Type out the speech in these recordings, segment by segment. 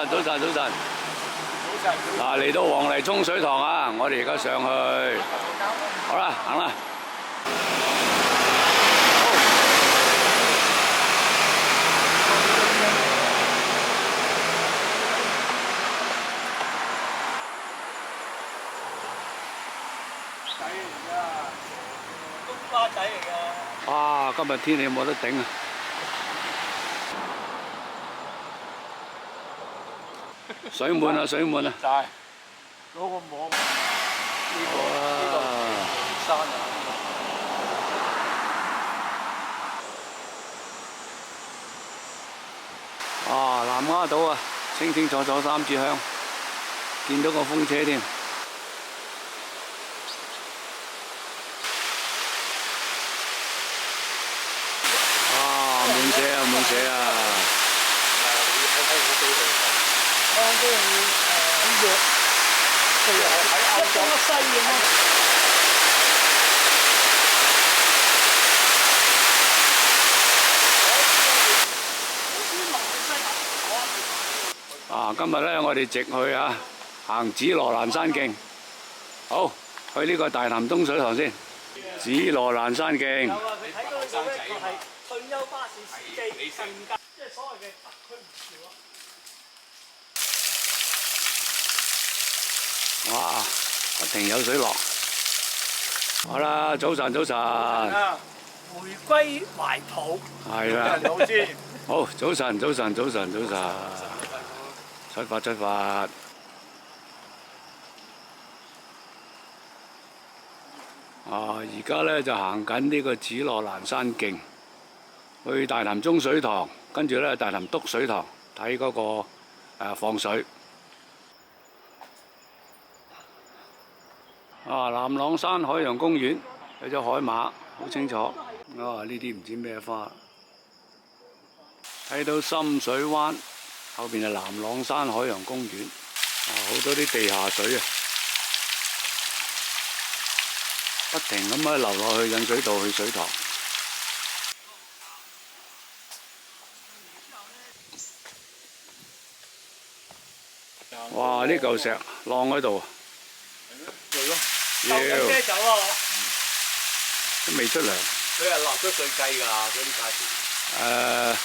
晨，早晨，早晨。嗱，嚟到黃泥涌水塘啊！我哋而家上去，好啦，行啦。仔嚟㗎，冬瓜仔嚟㗎。哇！今日天氣冇得頂啊！水滿啊，水滿啊！就係攞個網，呢個山啊！啊，南丫島啊，清清楚楚三支香，見到個風車添。啊，滿瀉啊，滿瀉啊！啱都係咁弱，一東一西咁咯。啊，今日咧我哋直去啊，行紫羅蘭山徑。好，去呢個大潭東水塘先。紫羅蘭山徑。有啊，佢睇到呢個咧就係退休巴士司機性格，即係所謂嘅特區護照啊！哇！不停有水落。好啦，早晨，早晨。啊，回歸懷抱。係啦。老先。好，早晨，早晨，早晨，早晨。出發，出發。啊！而家咧就行緊呢個紫羅蘭山徑，去大潭中水塘，跟住咧大潭篤水塘睇嗰個放水。啊！南朗山海洋公園有隻海馬，好清楚。啊！呢啲唔知咩花。睇到深水灣後邊係南朗山海洋公園。啊！好多啲地下水啊！不停咁樣流落去引水道去水塘。哇！呢嚿石晾喺度。收緊啤酒啊！都未出糧。佢係納咗稅計㗎，嗰啲價錢。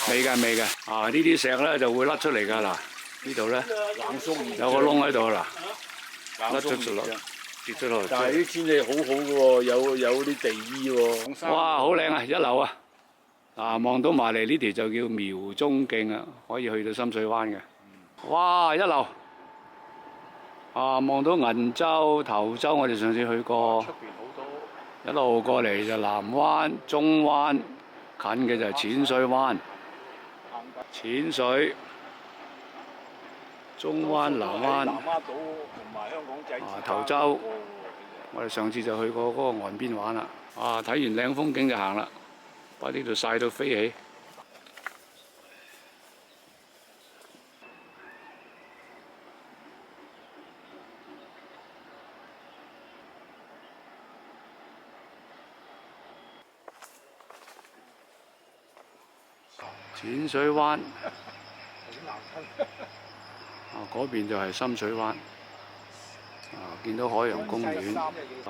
未㗎，未㗎。啊！呢啲石咧就會甩出嚟㗎嗱，呢度咧有個窿喺度嗱，甩出嚟，跌出嚟。但係啲天氣好好嘅喎，有啲地衣喎。哇！好靚啊，一流啊！啊，望到埋嚟呢條就叫苗中徑啊，可以去到深水灣嘅。哇！一流。啊！望到銀洲、頭洲，我哋上次去過。出邊好多。一路過嚟就南灣、中灣，近嘅就係淺水灣。淺水、中灣、南灣。南丫島同埋香港仔。啊！頭洲，我哋上次就去過嗰個岸邊玩啦。啊！睇完靚風景就行啦，把呢度曬到飛起。淺水灣，嗰邊就係深水灣。見到海洋公園。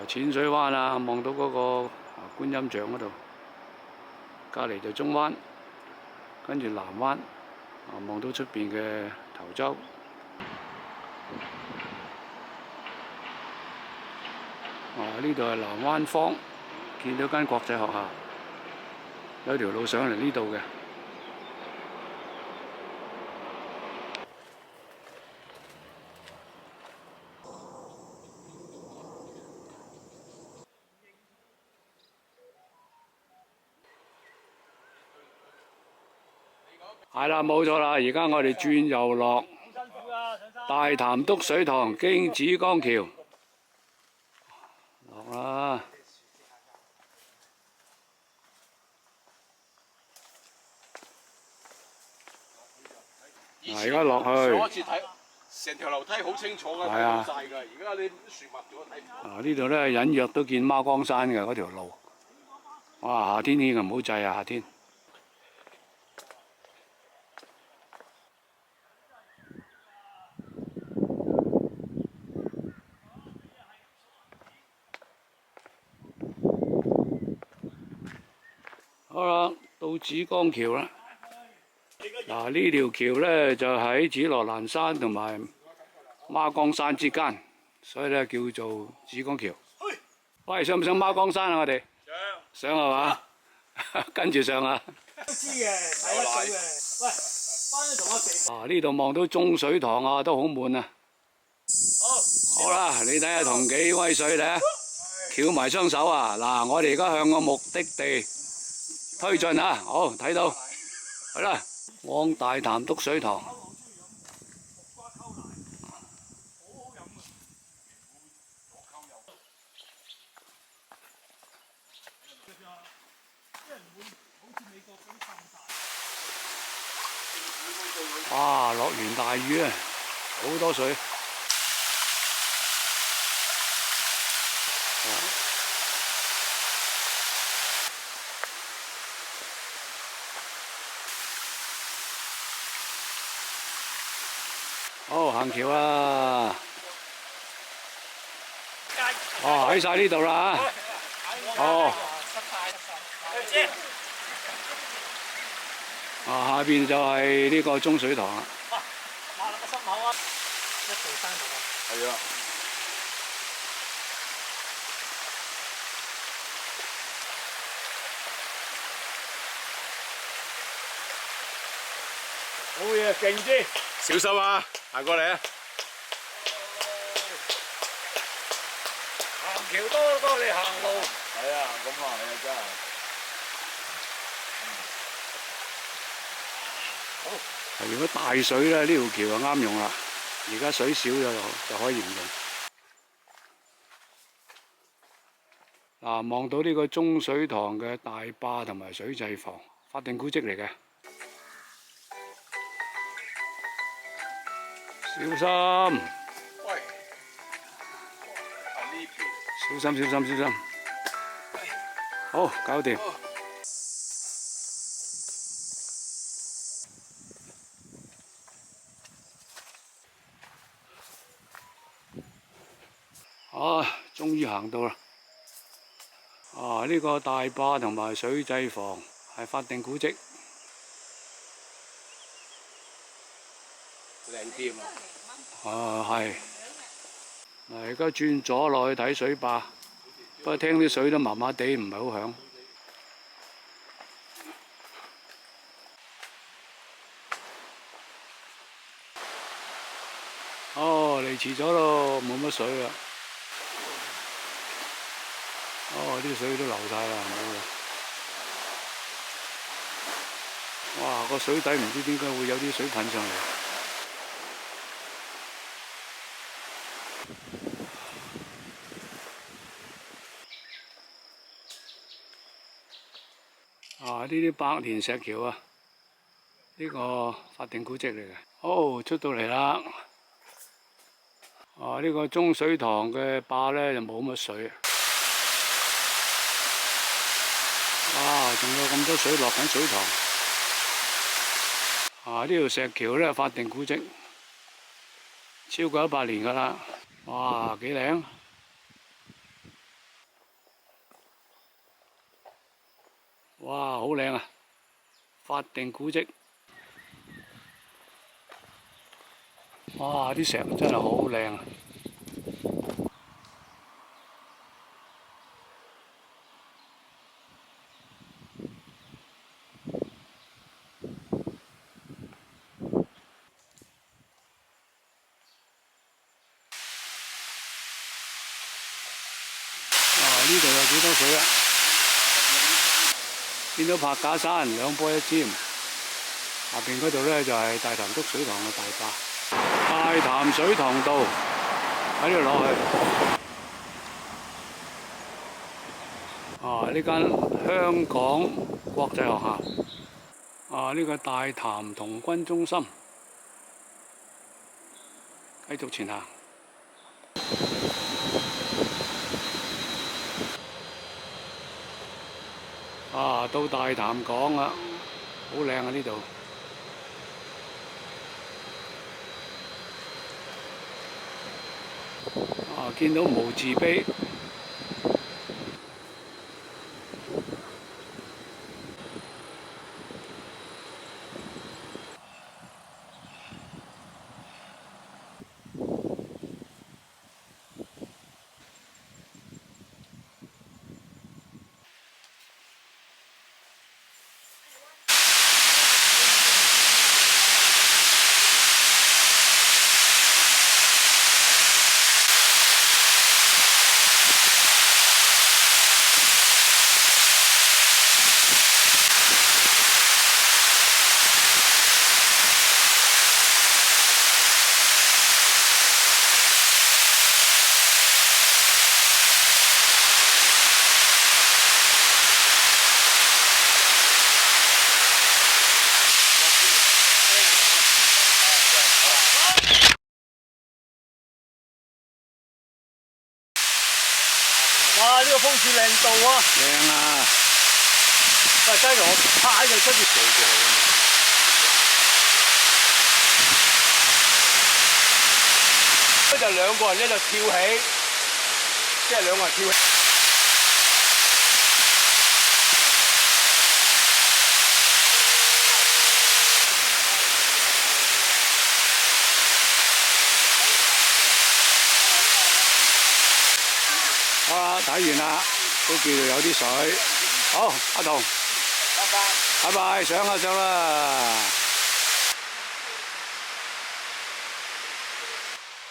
淺水灣啊，望到嗰個觀音像嗰度。隔離就中灣，跟住南灣，望到出邊嘅頭洲。呢度係南灣坊，見到間國際學校，有條路上嚟呢度嘅。係啦，冇錯啦！而家我哋轉右落大潭篤水塘，經紫江橋落啦。而家落去。上一次睇成條樓梯好清楚㗎，睇到曬㗎。而家你樹密咗睇唔到。呢度咧隱約都見孖光山嘅嗰條路。哇！夏天天唔好滯啊，夏天。好啦，到紫江橋啦。嗱，呢條橋咧就喺紫羅蘭山同埋孖崗山之間，所以咧叫做紫江橋。喂，上唔上孖崗山啊？我哋上係嘛？跟住上啊！都知嘅，睇得到嘅。喂，翻去同我肥。啊，呢度望到中水塘啊，都好滿啊！好啦，你睇下同幾威水咧，翹埋雙手啊！嗱，我哋而家向個目的地推進啊！好，睇到，係啦，往大潭篤水塘。哇！落完大雨啊，好多水。好，行橋啦！哦，喺晒呢度啦！哦。啊，下邊就係呢個中水塘啦。抹落個心口啊！一座山嚟㗎。係啊。好嘢，勁啲！小心啊！行過嚟啊！行橋多你行路。係啊，咁啊，係啊，真係。如果大水咧，呢條橋就啱用啦。而家水少咗就可以唔用。嗱，望到呢個中水塘嘅大壩同埋水掣房，法定古蹟嚟嘅。小心！喂，呢邊。小心！小心！好，搞掂。啊，終於行到啦！啊，呢個大壩同埋水掣房係法定古蹟。靚啲啊！啊，係。嗱，而家轉左落去睇水壩，不過聽啲水都麻麻地，唔係好響。哦，嚟遲咗咯，冇乜水啦。哦，啲水都流晒啦，冇啦。哇，個水底唔知點解會有啲水噴上嚟。啊！呢啲百年石橋啊，呢個法定古蹟嚟嘅。好，出到嚟啦。啊！呢個中水塘嘅壩咧就冇乜水。啊！仲有咁多水落緊水塘。啊！呢條石橋咧法定古蹟，超過100年㗎啦。哇！幾靚！哇！好靚啊！法定古蹟。哇！啲石真係好靚啊！呢度有幾多水啊？見到柏架山2波1尖，下邊嗰度咧就係大潭篤水塘嘅大壩。大潭水塘道喺呢度落去。啊！呢間香港國際學校。啊！呢個大潭童軍中心。繼續前行。啊！到大潭港啦，好靚啊呢度。啊！見到毛字碑。風扇靚到啊！靚啊！喂，假如我趴喺佢出邊做住佢啊嘛。就兩個人咧就跳起，即係兩個人跳起。好啦，睇完啦，都叫做有啲水。好，阿彤，拜拜，上啦上啦。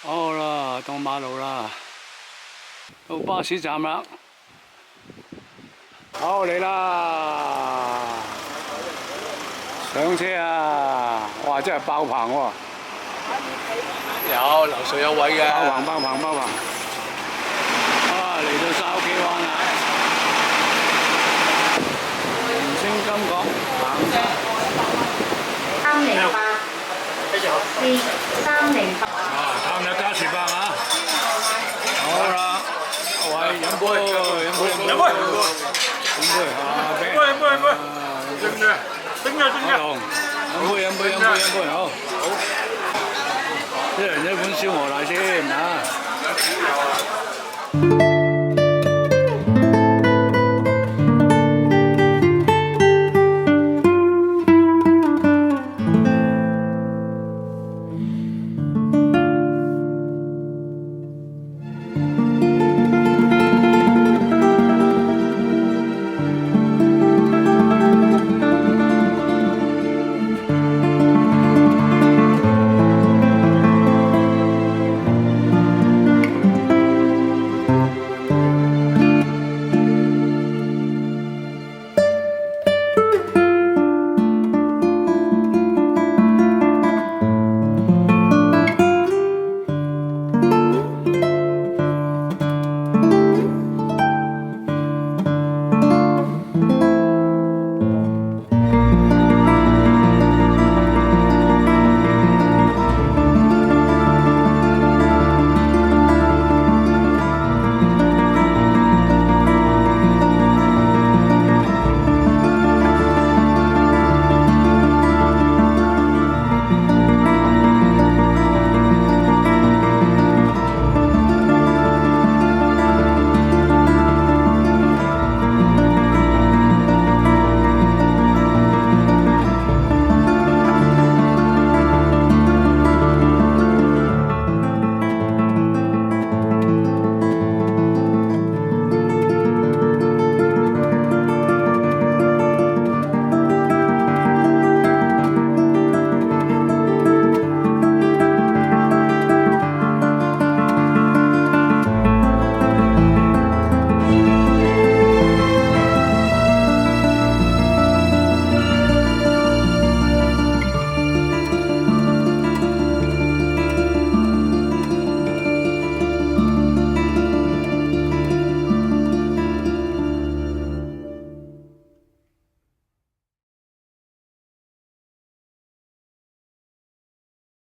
好啦，到馬路啦，到巴士站啦。好嚟啦，上車啊！哇，真係爆棚喎！有流水有位嘅。爆棚！嚟到筲箕灣啦，紅星金角行山。308 308。探日加船吧嚇！好啦，喂，飲杯啊！飲杯，好。一人一碗燒鵝瀨先嚇。